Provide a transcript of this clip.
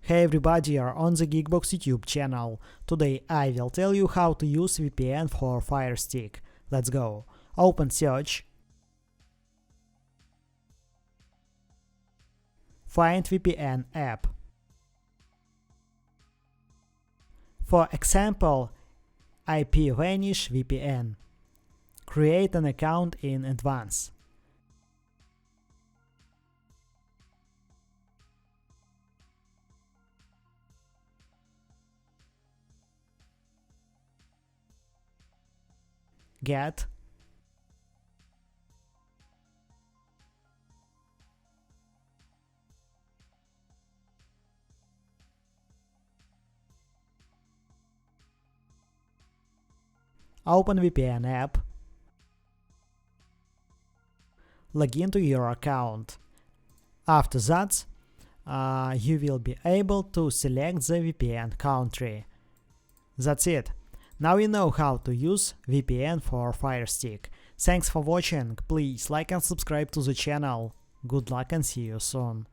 Hey everybody, you're on the GeekBox YouTube channel. Today I will tell you how to use VPN for Firestick. Let's go. Open search. Find VPN app. For example, ipvanish VPN. Create an account in advance. Get. Open VPN app. Log into your account. After that, you will be able to select the VPN country. That's it. Now you know how to use VPN for Firestick. Thanks for watching. Please like and subscribe to the channel. Good luck and see you soon.